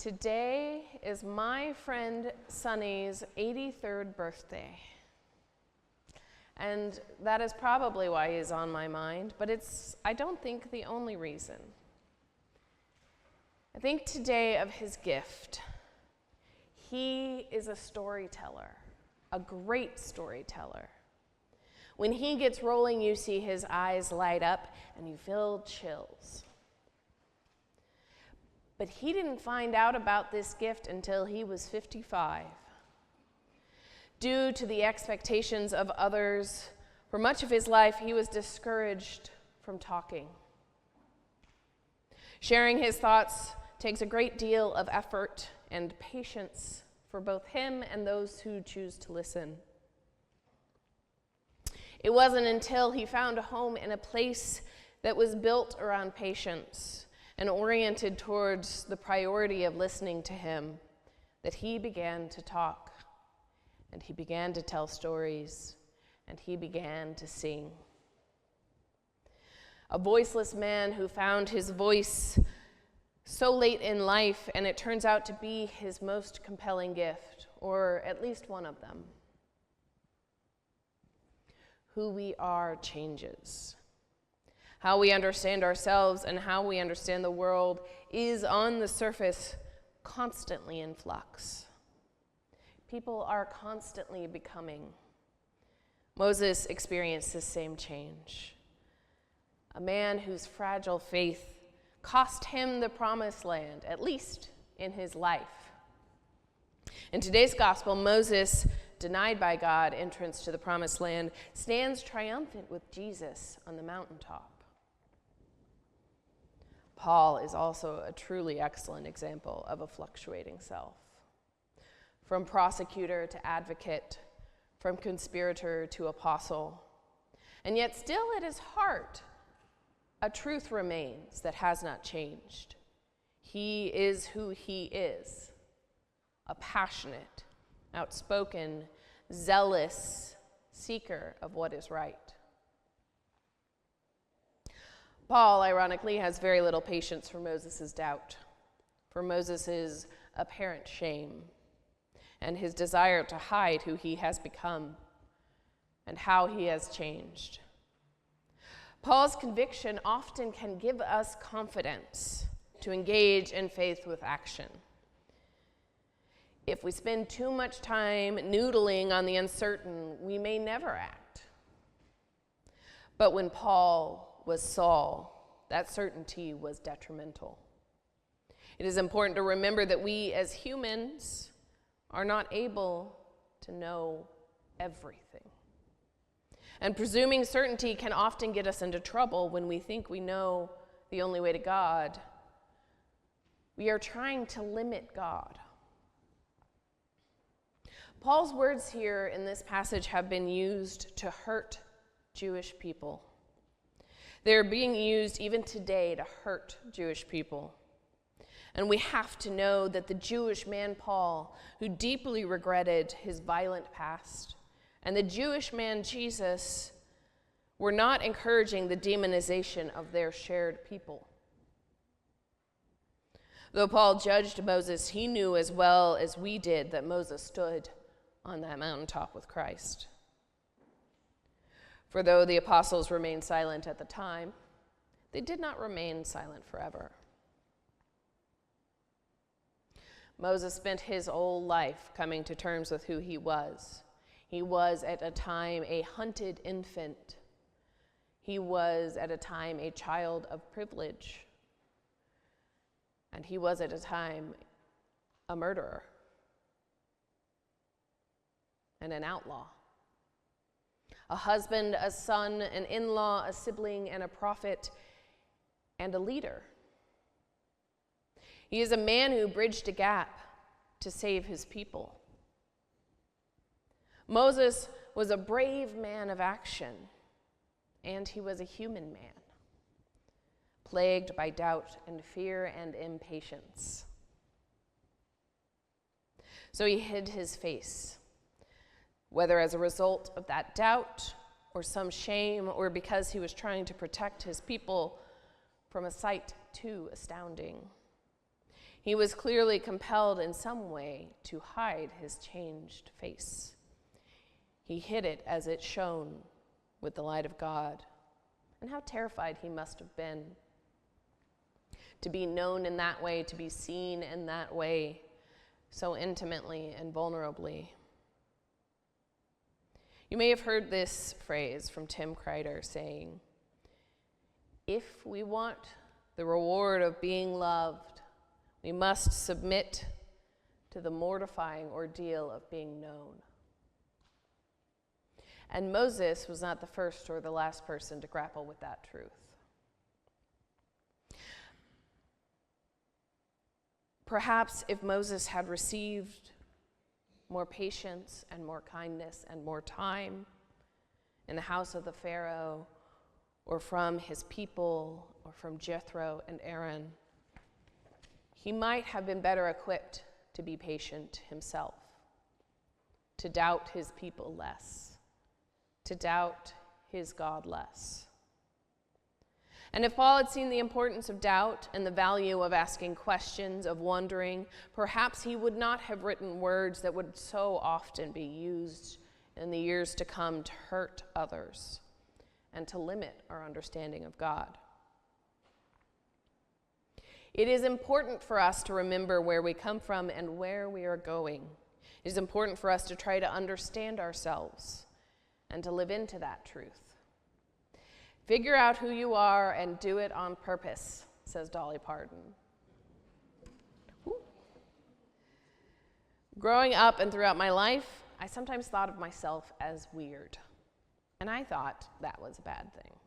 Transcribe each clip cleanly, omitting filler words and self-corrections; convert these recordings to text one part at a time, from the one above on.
Today is my friend Sunny's 83rd birthday. And that is probably why he's on my mind, but it's, I don't think, the only reason. I think today of his gift. He is a storyteller, a great storyteller. When he gets rolling, you see his eyes light up and you feel chills. But he didn't find out about this gift until he was 55. Due to the expectations of others, for much of his life, he was discouraged from talking. Sharing his thoughts takes a great deal of effort and patience for both him and those who choose to listen. It wasn't until he found a home in a place that was built around patience and oriented towards the priority of listening to him that he began to talk, and he began to tell stories, and he began to sing. A voiceless man who found his voice so late in life, and it turns out to be his most compelling gift, or at least one of them. Who we are changes. How we understand ourselves and how we understand the world is, on the surface, constantly in flux. People are constantly becoming. Moses experienced this same change. A man whose fragile faith cost him the promised land, at least in his life. In today's gospel, Moses, denied by God entrance to the promised land, stands triumphant with Jesus on the mountaintop. Paul is also a truly excellent example of a fluctuating self. From prosecutor to advocate, from conspirator to apostle. And yet still at his heart, a truth remains that has not changed. He is who he is, a passionate, outspoken, zealous seeker of what is right. Paul, ironically, has very little patience for Moses' doubt, for Moses' apparent shame, and his desire to hide who he has become and how he has changed. Paul's conviction often can give us confidence to engage in faith with action. If we spend too much time noodling on the uncertain, we may never act. But when Paul was Saul, that certainty was detrimental. It is important to remember that we as humans are not able to know everything. And presuming certainty can often get us into trouble when we think we know the only way to God. We are trying to limit God. Paul's words here in this passage have been used to hurt Jewish people. They're being used even today to hurt Jewish people. And we have to know that the Jewish man Paul, who deeply regretted his violent past, and the Jewish man Jesus were not encouraging the demonization of their shared people. Though Paul judged Moses, he knew as well as we did that Moses stood on that mountaintop with Christ. For though the apostles remained silent at the time, they did not remain silent forever. Moses spent his whole life coming to terms with who he was. He was at a time a hunted infant. He was at a time a child of privilege. And he was at a time a murderer and an outlaw. A husband, a son, an in-law, a sibling, and a prophet, and a leader. He is a man who bridged a gap to save his people. Moses was a brave man of action, and he was a human man, plagued by doubt and fear and impatience. So he hid his face, whether as a result of that doubt or some shame or because he was trying to protect his people from a sight too astounding. He was clearly compelled in some way to hide his changed face. He hid it as it shone with the light of God. And how terrified he must have been to be known in that way, to be seen in that way, so intimately and vulnerably. You may have heard this phrase from Tim Kreider saying, "If we want the reward of being loved, we must submit to the mortifying ordeal of being known." And Moses was not the first or the last person to grapple with that truth. Perhaps if Moses had received more patience and more kindness and more time in the house of the Pharaoh, or from his people, or from Jethro and Aaron, he might have been better equipped to be patient himself, to doubt his people less, to doubt his God less. And if Paul had seen the importance of doubt and the value of asking questions, of wondering, perhaps he would not have written words that would so often be used in the years to come to hurt others and to limit our understanding of God. It is important for us to remember where we come from and where we are going. It is important for us to try to understand ourselves and to live into that truth. Figure out who you are and do it on purpose, says Dolly Parton. Ooh. Growing up and throughout my life, I sometimes thought of myself as weird, and I thought that was a bad thing.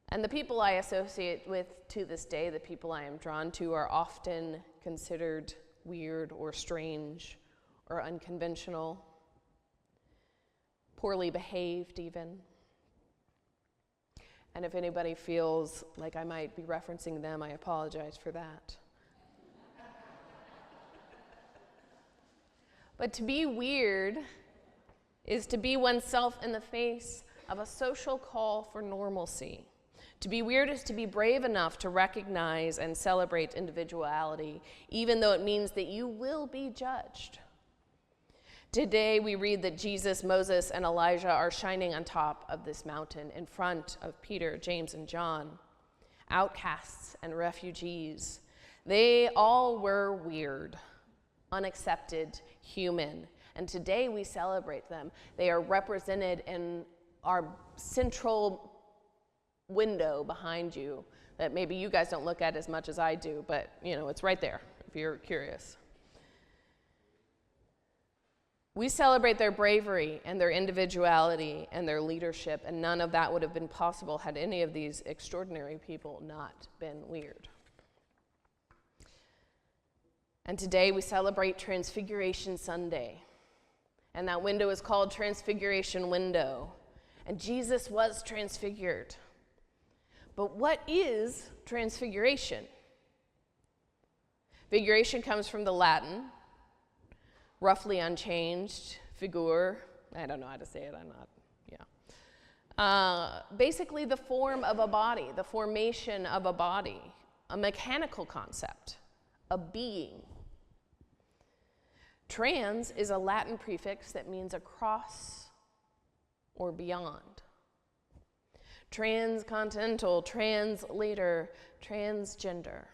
And the people I associate with to this day, the people I am drawn to, are often considered weird or strange or unconventional, poorly behaved even. And if anybody feels like I might be referencing them, I apologize for that. But to be weird is to be oneself in the face of a social call for normalcy. To be weird is to be brave enough to recognize and celebrate individuality, even though it means that you will be judged. Today we read that Jesus, Moses, and Elijah are shining on top of this mountain in front of Peter, James, and John, outcasts and refugees. They all were weird, unaccepted, human, and today we celebrate them. They are represented in our central window behind you that maybe you guys don't look at as much as I do, but it's right there if you're curious. We celebrate their bravery and their individuality and their leadership, and none of that would have been possible had any of these extraordinary people not been weird. And today we celebrate Transfiguration Sunday, and that window is called Transfiguration Window, and Jesus was transfigured. But what is transfiguration? Figuration comes from the Latin, roughly unchanged, figure, I don't know how to say it, basically the form of a body, the formation of a body, a mechanical concept, a being. Trans is a Latin prefix that means across or beyond. Transcontinental, translator, transgender.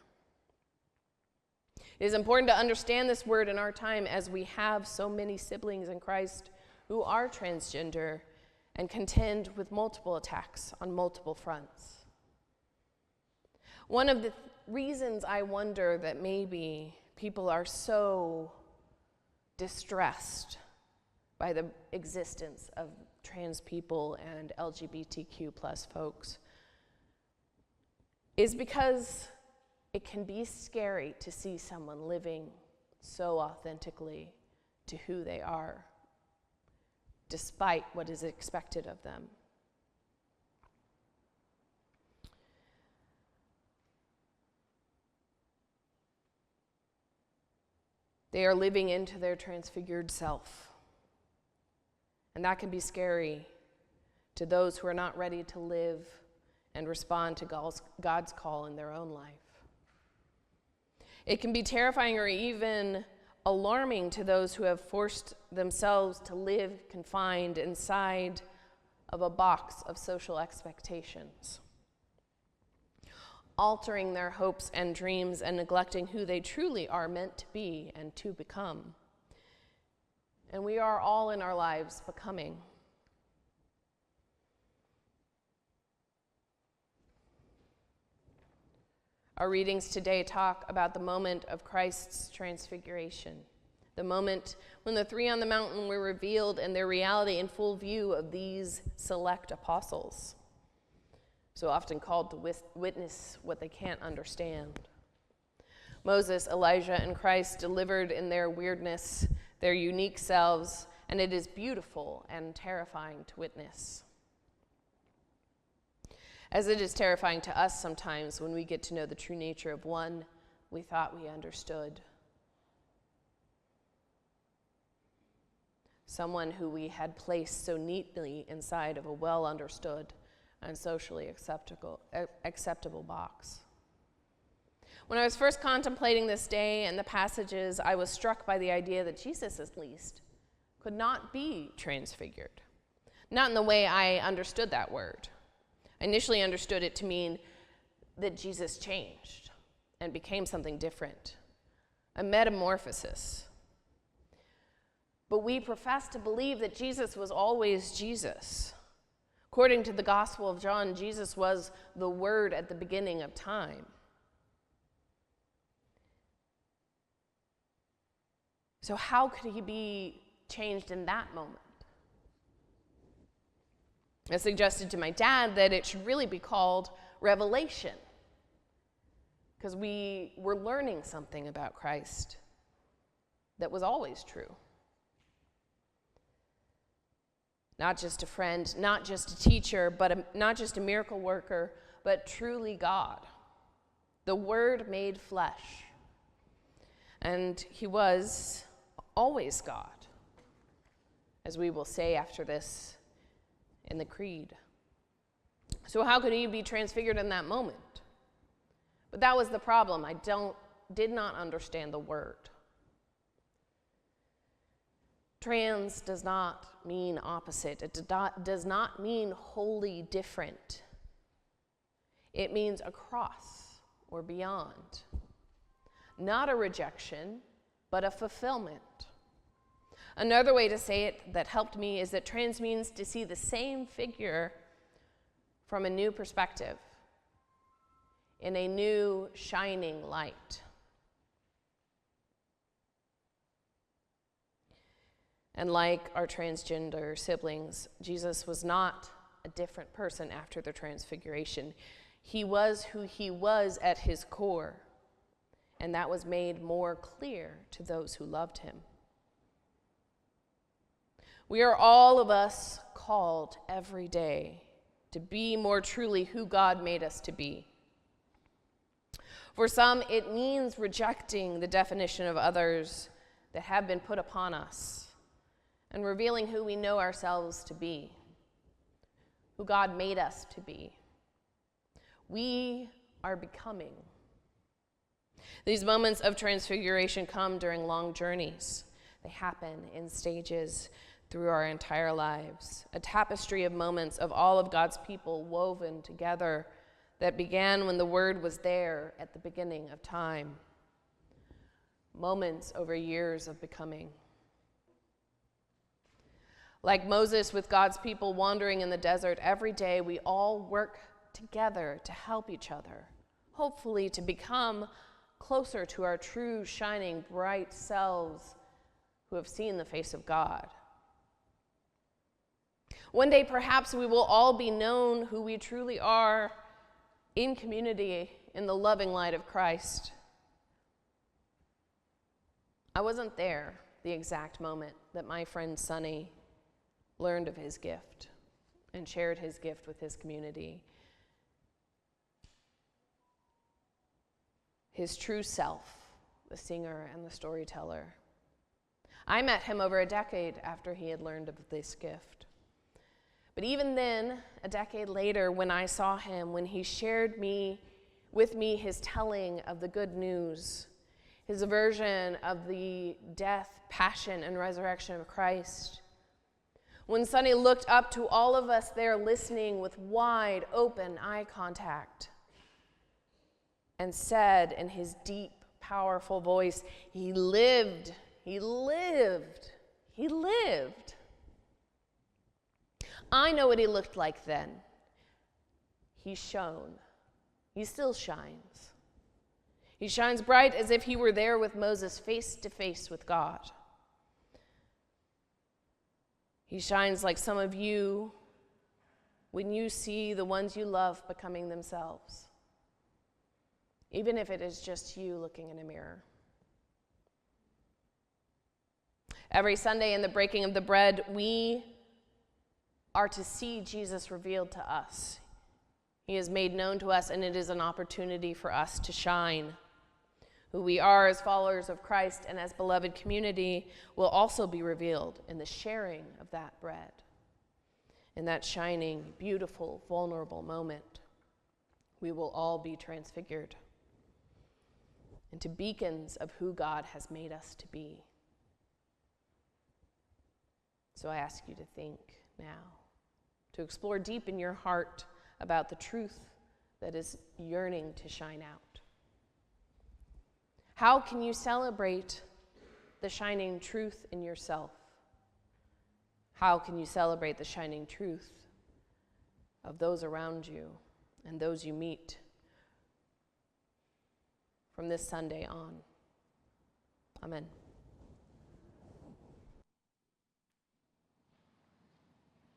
It is important to understand this word in our time as we have so many siblings in Christ who are transgender and contend with multiple attacks on multiple fronts. One of the reasons I wonder that maybe people are so distressed by the existence of trans people and LGBTQ plus folks is because it can be scary to see someone living so authentically to who they are, despite what is expected of them. They are living into their transfigured self. And that can be scary to those who are not ready to live and respond to God's call in their own life. It can be terrifying or even alarming to those who have forced themselves to live confined inside of a box of social expectations, altering their hopes and dreams and neglecting who they truly are meant to be and to become. And we are all in our lives becoming. Our readings today talk about the moment of Christ's transfiguration, the moment when the three on the mountain were revealed and their reality in full view of these select apostles, so often called to witness what they can't understand. Moses, Elijah, and Christ delivered in their weirdness, their unique selves, and it is beautiful and terrifying to witness. As it is terrifying to us sometimes when we get to know the true nature of one we thought we understood. Someone who we had placed so neatly inside of a well-understood and socially acceptable box. When I was first contemplating this day and the passages, I was struck by the idea that Jesus, at least, could not be transfigured. Not in the way I understood that word. I initially understood it to mean that Jesus changed and became something different, a metamorphosis. But we profess to believe that Jesus was always Jesus. According to the Gospel of John, Jesus was the Word at the beginning of time. So how could he be changed in that moment? I suggested to my dad that it should really be called revelation, because we were learning something about Christ that was always true. Not just a friend, not just a teacher, not just a miracle worker, but truly God, the Word made flesh. And he was always God, as we will say after this in the creed. So how could he be transfigured in that moment? But that was the problem. I did not understand the word. Trans does not mean opposite. It does not mean wholly different. It means across or beyond. Not a rejection, but a fulfillment. Another way to say it that helped me is that trans means to see the same figure from a new perspective, in a new shining light. And like our transgender siblings, Jesus was not a different person after the transfiguration. He was who he was at his core, and that was made more clear to those who loved him. We are all of us called every day to be more truly who God made us to be. For some, it means rejecting the definition of others that have been put upon us and revealing who we know ourselves to be, who God made us to be. We are becoming. These moments of transfiguration come during long journeys. They happen in stages through our entire lives, a tapestry of moments of all of God's people woven together that began when the Word was there at the beginning of time. Moments over years of becoming. Like Moses with God's people wandering in the desert, every day we all work together to help each other, hopefully to become closer to our true, shining, bright selves who have seen the face of God. One day, perhaps, we will all be known who we truly are in community in the loving light of Christ. I wasn't there the exact moment that my friend Sonny learned of his gift and shared his gift with his community. His true self, the singer and the storyteller. I met him over a decade after he had learned of this gift. But even then, a decade later, when I saw him, when he shared with me his telling of the good news, his version of the death, passion, and resurrection of Christ. When Sonny looked up to all of us there listening with wide open eye contact and said in his deep, powerful voice, "He lived, he lived, he lived." I know what he looked like then. He shone. He still shines. He shines bright as if he were there with Moses face to face with God. He shines like some of you when you see the ones you love becoming themselves, even if it is just you looking in a mirror. Every Sunday in the breaking of the bread, we are to see Jesus revealed to us. He is made known to us, and it is an opportunity for us to shine. Who we are as followers of Christ and as beloved community will also be revealed in the sharing of that bread, in that shining, beautiful, vulnerable moment. We will all be transfigured into beacons of who God has made us to be. So I ask you to think now, to explore deep in your heart about the truth that is yearning to shine out. How can you celebrate the shining truth in yourself? How can you celebrate the shining truth of those around you and those you meet from this Sunday on? Amen.